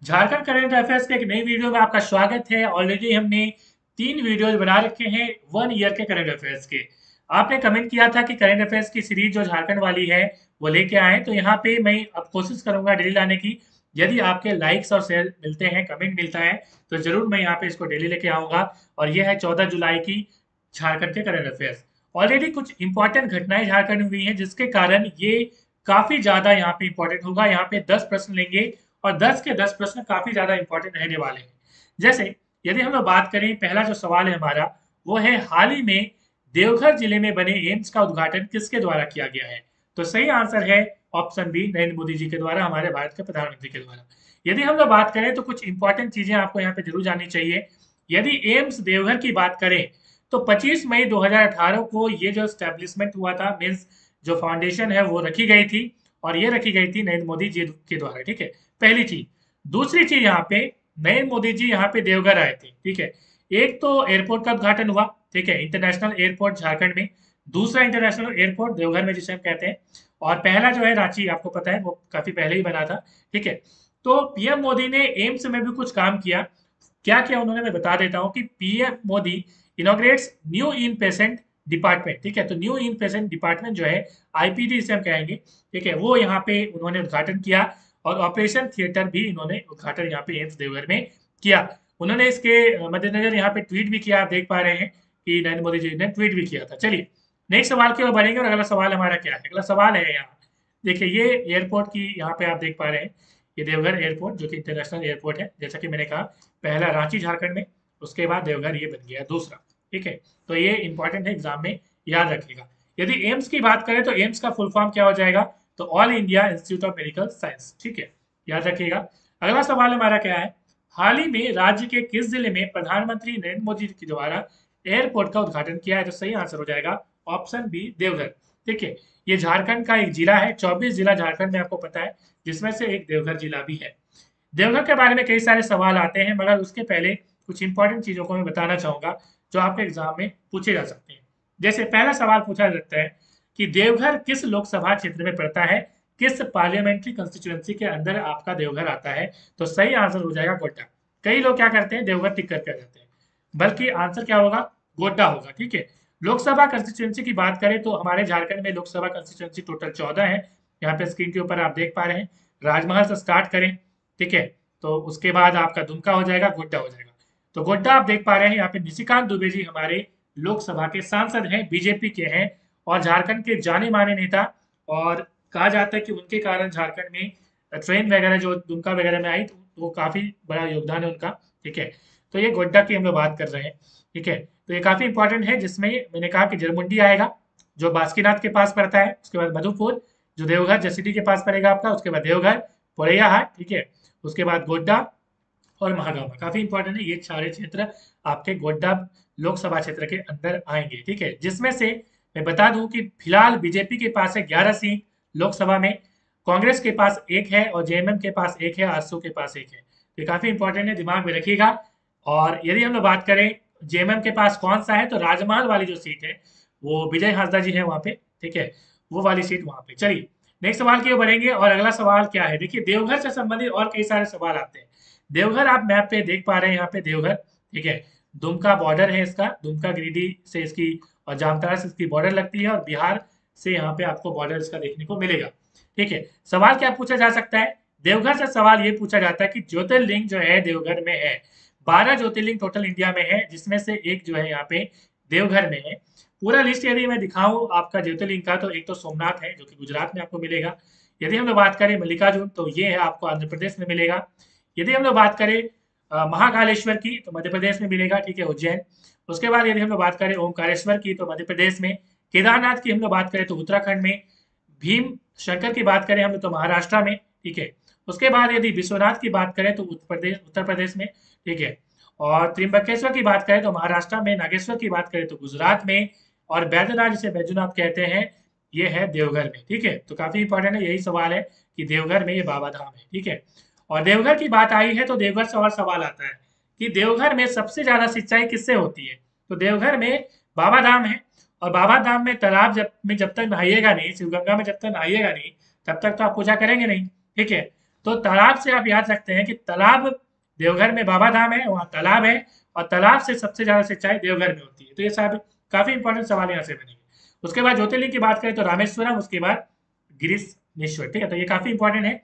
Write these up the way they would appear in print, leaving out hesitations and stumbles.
Jharkhand current affairs के एक नई वीडियो में आपका स्वागत है। ऑलरेडी हमने 3 वीडियोज बना रखे हैं 1 ईयर के करंट अफेयर्स के। आपने कमेंट किया था कि करंट अफेयर्स की सीरीज जो झारखंड वाली है वो लेके आए, तो यहाँ पे मैं अब कोशिश करूंगा डेली लाने की। यदि आपके लाइक्स और शेयर मिलते हैं, कमेंट मिलता है, तो जरूर मैं यहाँ पे इसको डेली लेके आऊंगा। और ये है 14 जुलाई की झारखंड के करंट अफेयर्स। ऑलरेडी कुछ इंपॉर्टेंट घटनाएं झारखंड में हुई हैं जिसके कारण ये काफी ज्यादा यहाँ पे इंपॉर्टेंट होगा। यहाँ पे 10 प्रश्न लेंगे और 10 के 10 प्रश्न काफी ज्यादा इंपॉर्टेंट रहने वाले हैं। जैसे यदि हम लोग बात करें, पहला जो सवाल है हमारा वो है, हाल ही में देवघर जिले में बने एम्स का उद्घाटन किसके द्वारा किया गया है? तो सही आंसर है ऑप्शन बी, नरेंद्र मोदी जी के द्वारा, हमारे भारत के प्रधानमंत्री के द्वारा। यदि हम लोग बात करें तो कुछ इंपॉर्टेंट चीजें आपको यहाँ पे जरूर जाननी चाहिए। यदि एम्स देवघर की बात करें तो 25 मई 2018 को ये जो स्टैब्लिशमेंट हुआ था, मीन्स जो फाउंडेशन है वो रखी गई थी, और ये रखी गई थी नरेंद्र मोदी जी के द्वारा। ठीक है, पहली चीज। दूसरी चीज, यहाँ पे नरेंद्र मोदी जी यहाँ पे देवघर आए थे। ठीक है, एक तो एयरपोर्ट का उद्घाटन हुआ, ठीक है, इंटरनेशनल एयरपोर्ट झारखंड में। दूसरा इंटरनेशनल एयरपोर्ट देवघर में जिसे हम कहते हैं। और पहला जो है रांची, आपको पता है वो काफी पहले ही बना था। ठीक है, तो पीएम मोदी ने एम्स में भी कुछ काम किया। क्या किया उन्होंने, मैं बता देता हूँ कि PM Modi inaugurates new in patient department. ठीक है, तो न्यू इन पेशेंट डिपार्टमेंट जो है, आईपीडी जिसे हम कहेंगे, ठीक है, वो यहाँ पे उन्होंने उद्घाटन किया। और ऑपरेशन थिएटर भी इन्होंने उद्घाटन यहाँ पे एम्स देवघर में किया। उन्होंने इसके मद्देनजर यहाँ पे ट्वीट भी किया, आप देख पा रहे हैं कि नरेंद्र मोदी जी ने ट्वीट भी किया था। चलिए नेक्स्ट सवाल की ओर बढ़ेंगे, और अगला सवाल हमारा क्या है? अगला सवाल है यहाँ, देखिए ये एयरपोर्ट की यहाँ पे आप देख पा रहे हैं, ये देवघर एयरपोर्ट जो कि इंटरनेशनल एयरपोर्ट है। जैसा कि मैंने कहा, पहला रांची झारखंड में, उसके बाद देवघर ये बन गया दूसरा। ठीक है, तो ये इंपॉर्टेंट है, एग्जाम में याद रखिएगा। यदि एम्स की बात करें तो एम्स का फुल फॉर्म क्या हो जाएगा? तो all India institute of medical science. ठीक है, याद रखिएगा। अगला सवाल हमारा क्या है, हाल ही में राज्य के किस जिले में प्रधानमंत्री नरेंद्र मोदी के द्वारा एयरपोर्ट का उद्घाटन किया है? तो सही आंसर हो जाएगा ऑप्शन बी, देवघर। ठीक है, ये झारखंड का एक जिला है। 24 जिला झारखंड में आपको पता है, जिसमें से एक देवघर जिला भी है। देवघर के बारे में कई सारे सवाल आते हैं, मगर उसके पहले कुछ इंपॉर्टेंट चीजों को मैं बताना चाहूंगा जो आपके एग्जाम में पूछे जा सकते हैं। जैसे पहला सवाल पूछा जाता है कि देवघर किस लोकसभा क्षेत्र में पड़ता है, किस पार्लियामेंट्री कंस्टिट्यूएंसी के अंदर आपका देवघर आता है? तो सही आंसर हो जाएगा गोड्डा। कई लोग क्या करते हैं, देवघर टिक करके आ जाते हैं, बल्कि आंसर क्या होगा? गोड्डा होगा। ठीक है, लोकसभा कंस्टिट्यूएंसी की बात करें तो हमारे झारखंड में लोकसभा कंस्टिट्यूएंसी टोटल 14 है। यहाँ पे स्क्रीन के ऊपर आप देख पा रहे हैं। राजमहल से स्टार्ट करें, ठीक है, तो उसके बाद आपका दुमका हो जाएगा, गोड्डा हो जाएगा। तो गोड्डा आप देख पा रहे हैं, यहाँ पे निशिकांत दुबे जी हमारे लोकसभा के सांसद हैं, बीजेपी के हैं, और झारखंड के जाने माने नेता। और कहा जाता है कि उनके कारण झारखंड में ट्रेन वगैरह जो दुमका वगैरह में आई, तो वो काफी बड़ा योगदान है उनका। ठीक है, तो ये गोड्डा की हम लोग बात कर रहे हैं। ठीक है, तो ये काफी इंपॉर्टेंट है, जिसमें मैंने कहा कि जरमुंडी आएगा जो बासुकीनाथ के पास पड़ता है, उसके बाद मधुपुर जो देवघर जसीडीह के पास पड़ेगा आपका, उसके बाद देवघर, पोरैयाहाट, ठीक है, उसके बाद गोड्डा और महागामा। काफी इंपॉर्टेंट है, ये सारे क्षेत्र आपके गोड्डा लोकसभा क्षेत्र के अंदर आएंगे। ठीक है, जिसमें से मैं बता दूं कि फिलहाल बीजेपी के पास है 11 सीट लोकसभा में, कांग्रेस के पास एक है, और जेएमएम के पास एक है, आरसू के पास एक है। तो ये काफी इंपॉर्टेंट है, दिमाग में रखिएगा। और यदि हम लोग बात करें जेएमएम के पास कौन सा है, तो राजमहल वाली जो सीट है वो विजय हांसदा जी है वहां पे। ठीक है, वो वाली सीट वहां पे। चलिए नेक्स्ट सवाल की ओर बढ़ेंगे, और अगला सवाल क्या है, देखिए देवघर से संबंधित और कई सारे सवाल आते हैं। देवघर आप मैप पे देख पा रहे हैं, यहाँ पे देवघर, ठीक है, दुमका बॉर्डर है इसका, दुमका गिरिडीह से इसकी और जामताड़ा से इसकी बॉर्डर लगती है, और बिहार से यहाँ पे आपको बॉर्डर इसका देखने को मिलेगा। ठीक है, सवाल क्या पूछा जा सकता है देवघर से? सवाल ये पूछा जाता है कि ज्योतिर्लिंग जो है देवघर में है, 12 ज्योतिर्लिंग टोटल इंडिया में है, जिसमें से एक जो है यहाँ पे देवघर में है। पूरा लिस्ट यदि मैं दिखाऊं आपका ज्योतिर्लिंग का, तो एक तो सोमनाथ है जो कि गुजरात में आपको मिलेगा। यदि हम लोग बात करें मल्लिकार्जुन, तो ये है आपको आंध्र प्रदेश में मिलेगा। यदि हम लोग बात करें महाकालेश्वर की, तो मध्य प्रदेश में मिलेगा, ठीक है, उज्जैन। उसके बाद यदि हम लोग बात करें ओमकारेश्वर की, तो मध्य प्रदेश में। केदारनाथ की हम लोग बात करें तो उत्तराखंड में। भीम शंकर की बात करें हम लोग तो महाराष्ट्र में। ठीक है, उसके बाद यदि विश्वनाथ की बात करें तो उत्तर प्रदेश में। ठीक है, और त्रिम्बकेश्वर की बात करें तो महाराष्ट्र में। नागेश्वर की बात करें तो गुजरात में। और बैद्यनाथ जिसे बैजूनाथ कहते हैं, ये है देवघर में। ठीक है, तो काफी इंपॉर्टेंट है, यही सवाल है कि देवघर में ये बाबा धाम है। ठीक है, और देवघर की बात आई है तो देवघर से और सवाल आता है कि देवघर में सबसे ज्यादा सिंचाई किससे होती है? तो देवघर में बाबा धाम है, और बाबा धाम में तालाब जब तक नहाइएगा नहीं, शिवगंगा में जब तक नहाइएगा नहीं, तब तक तो आप पूजा करेंगे नहीं। ठीक है, तो तालाब से आप याद रखते हैं कि तालाब देवघर में बाबा धाम है, वहाँ तालाब है, और तालाब से सबसे ज्यादा सिंचाई देवघर में होती है। तो ये सब काफी इंपॉर्टेंट सवाल यहाँ से बनेंगे। उसके बाद ज्योतिर्लिंग की बात करें तो रामेश्वरम, उसके बाद गिरीशनेश्वर, ठीक है, तो ये काफी इंपॉर्टेंट है।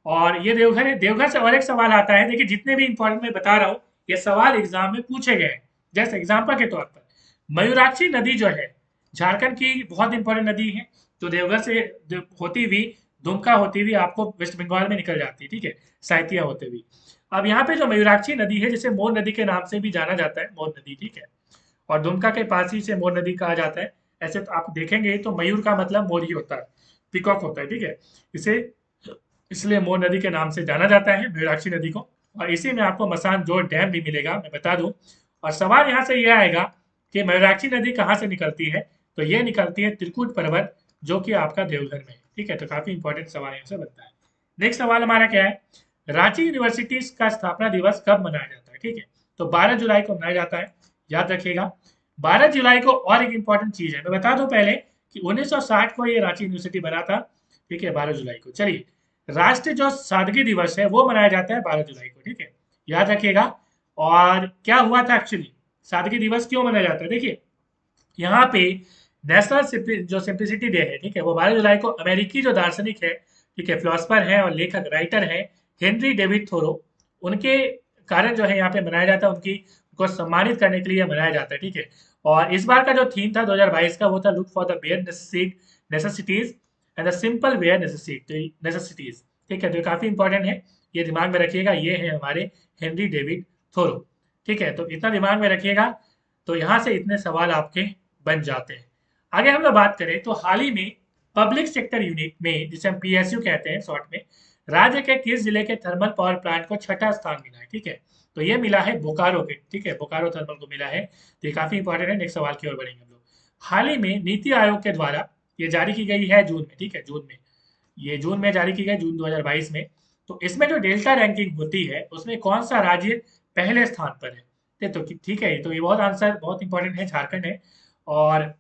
और ये देवघर है। देवघर से और एक सवाल आता है, देखिए जितने भी इंपॉर्टेंट मैं बता रहा हूँ ये सवाल एग्जाम में पूछे गए हैं। जैसे एग्जाम्पल के तौर पर मयूराक्षी नदी जो है झारखंड की बहुत इंपॉर्टेंट नदी है, जो देवघर से होती हुई, दुमका होती हुई आपको वेस्ट बंगाल में निकल जाती है, ठीक है, साइतिया होते हुए। अब यहाँ पे जो मयूराक्षी नदी है, जिसे मोर नदी के नाम से भी जाना जाता है, मोर नदी, ठीक है, और दुमका के पास ही से मोर नदी कहा जाता है। ऐसे तो आप देखेंगे तो मयूर का मतलब मोर ही होता है, पिकॉक होता है, ठीक है, इसे इसलिए मोर नदी के नाम से जाना जाता है मयूराक्षी नदी को। और इसी में आपको मसान जोड़ डैम भी मिलेगा, मैं बता दूं। और सवाल यहाँ से यह आएगा कि मयूराक्षी नदी कहाँ से निकलती है, तो ये निकलती है त्रिकुट पर्वत, जो कि आपका देवघर में है, ठीक है, तो काफी इंपॉर्टेंट सवाल यहाँ से बनता है। नेक्स्ट सवाल हमारा क्या है, रांची यूनिवर्सिटी का स्थापना दिवस कब मनाया जाता है, ठीक है, तो 12 जुलाई को मनाया जाता है, याद रखिएगा 12 जुलाई को। और एक इंपॉर्टेंट चीज है, मैं बता दूं पहले कि 1960 को ये रांची यूनिवर्सिटी बना था, ठीक है, 12 जुलाई को। चलिए, राष्ट्रीय जो सादगी दिवस है वो मनाया जाता है 12 जुलाई को, ठीक है, याद रखिएगा। और क्या हुआ था एक्चुअली, सादगी दिवस क्यों मनाया जाता है, देखिए यहाँ पे नेशनल जो सिंप्लिसिटी डे है, ठीक है, वो 12 जुलाई को अमेरिकी जो दार्शनिक है, ठीक है, फिलोसफर है और लेखक राइटर है हेनरी डेविड थोरो, उनके कारण जो है यहाँ पे मनाया जाता है, उनकी को सम्मानित करने के लिए मनाया जाता है, ठीक है। और इस बार का जो थीम था 2022 का, वो था look for the bare necessities and the simple bare necessities, ठीक है, तो ये काफी इंपॉर्टेंट है, ये दिमाग में रखिएगा। ये है हमारे हेनरी डेविड थोरो, ठीक है, तो इतना दिमाग में रखिएगा। तो यहाँ से इतने सवाल आपके बन जाते हैं। आगे हम लोग बात करें तो हाल ही में पब्लिक सेक्टर यूनिट में, जिसे हम पीएसयू कहते हैं शॉर्ट में, राज्य के किस जिले के थर्मल पावर प्लांट को छठा स्थान मिला है, ठीक है, तो ये मिला है बोकारो के, ठीक है, बोकारो थर्मल को मिला है। तो ये काफी इंपॉर्टेंट है, नेक्स्ट सवाल की ओर बढ़ेंगे हम लोग। हाल ही में नीति आयोग के द्वारा ये जारी की गई है जून में, ठीक है, जून में, ये जून में जारी की गई, जून 2022 में। तो इसमें जो डेल्टा रैंकिंग होती है उसमें कौन सा राज्य पहले स्थान पर है, तो ठीक है, तो ये बहुत आंसर बहुत इंपॉर्टेंट है, झारखंड है। और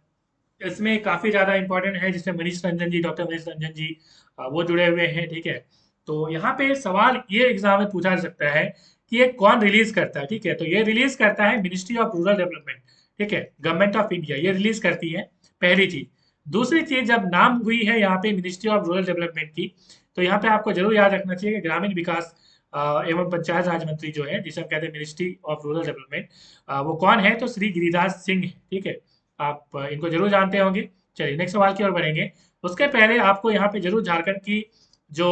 इसमें काफी ज्यादा इंपॉर्टेंट है, जिसमें मनीष रंजन जी, डॉक्टर मनीष रंजन जी, वो जुड़े हुए हैं, ठीक है। तो यहाँ पे सवाल ये एग्जाम में पूछा जा सकता है कि ये कौन रिलीज करता है, ठीक है, तो ये रिलीज करता है मिनिस्ट्री ऑफ रूरल डेवलपमेंट, ठीक है, गवर्नमेंट ऑफ इंडिया, ये रिलीज करती है, पहली चीज। दूसरी चीज, जब नाम हुई है यहाँ पे मिनिस्ट्री ऑफ रूरल डेवलपमेंट की, तो यहाँ पे आपको जरूर याद रखना चाहिए कि ग्रामीण विकास एवं पंचायत राज मंत्री जो है, जिसे हम कहते हैं मिनिस्ट्री ऑफ रूरल डेवलपमेंट, वो कौन है, तो श्री गिरिराज सिंह, ठीक है, आप इनको जरूर जानते होंगे। चलिए नेक्स्ट सवाल की ओर बढ़ेंगे। उसके पहले आपको यहाँ पे जरूर झारखंड की जो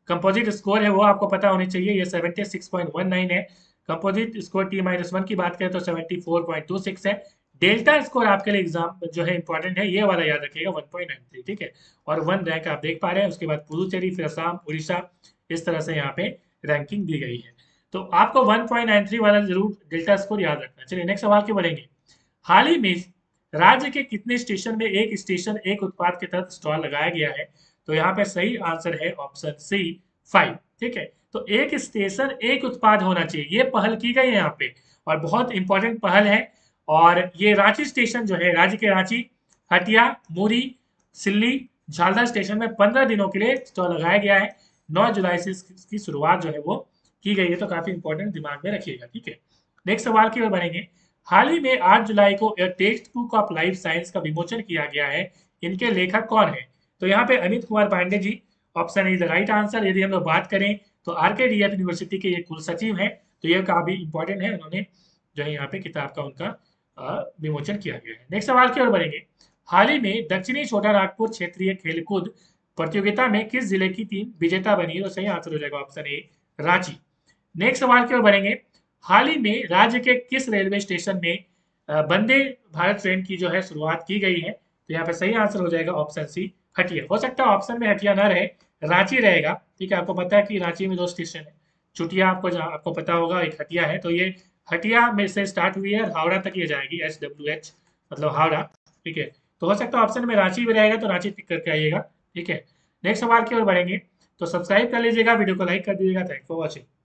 कंपोजिट स्कोर है वो आपको पता होनी चाहिए, ये 76.19 है। कंपोजिट स्कोर T-1 की बात करें तो 74.26 है। डेल्टा स्कोर आपके लिए एग्जाम जो है इंपॉर्टेंट है, ये वाला याद रखिएगा 1.93, ठीक है, और 1 रैंक आप देख पा रहे हैं। उसके बाद पुदुचेरी, फिर असम, उड़ीसा, इस तरह से यहाँ पे रैंकिंग दी गई है। तो आपको 1.93 वाला जरूर डेल्टा स्कोर याद रखना। चलिए नेक्स्ट सवाल की बढ़ेंगे। हाल ही में राज्य के कितने स्टेशन में एक स्टेशन एक उत्पाद के तहत स्टॉल लगाया गया है, तो यहाँ पे सही आंसर है ऑप्शन सी 5, ठीक है। तो एक स्टेशन एक उत्पाद होना चाहिए, ये पहल की गई है यहाँ पे, और बहुत इंपॉर्टेंट पहल है। और ये रांची स्टेशन जो है, राज्य के रांची, हटिया, मुरी, सिल्ली, झालदा स्टेशन में 15 दिनों के लिए स्टॉल लगाया गया है। 9 जुलाई से इसकी शुरुआत जो है वो की गई है, तो काफी इंपॉर्टेंट, दिमाग में रखिएगा, ठीक है। नेक्स्ट सवाल की ओर बढ़ेंगे। हाल ही में 8 जुलाई को text book of life science का विमोचन किया गया है, इनके लेखक कौन है, तो यहाँ पे Amit Kumar Pande ji, option is the right answer. यदि हम लोग बात करें तो आरकेडीएफ यूनिवर्सिटी के ये कुल सचिव हैं, तो ये काफी इंपॉर्टेंट है, उन्होंने जो है यहाँ पे किताब का उनका विमोचन किया गया है। नेक्स्ट सवाल की ओर बढ़ेंगे। हाल ही में दक्षिणी छोटा नागपुर क्षेत्रीय खेलकूद प्रतियोगिता में किस जिले की टीम विजेता बनी है, तो सही आंसर हो जाएगा ऑप्शन ए रांची। नेक्स्ट सवाल की ओर बढ़ेंगे। हाल ही में राज्य के किस रेलवे स्टेशन में वंदे भारत ट्रेन की जो है शुरुआत की गई है, तो यहाँ पे सही आंसर हो जाएगा ऑप्शन सी हटिया। हो सकता है ऑप्शन में हटिया ना रहे, रांची रहेगा, ठीक है, आपको पता है कि रांची में 2 स्टेशन है, चुटिया आपको आपको पता होगा, एक हटिया है, तो ये हटिया में से स्टार्ट हुई है, हावड़ा तक ये जाएगी, SWH मतलब हावड़ा, ठीक है। तो हो सकता है ऑप्शन में रांची भी रहेगा, तो रांची टिक करके आइएगा, ठीक है। नेक्स्ट सवाल की ओर बढ़ेंगे। तो सब्सक्राइब कर लीजिएगा, वीडियो को लाइक कर दीजिएगा। Thanks for watching.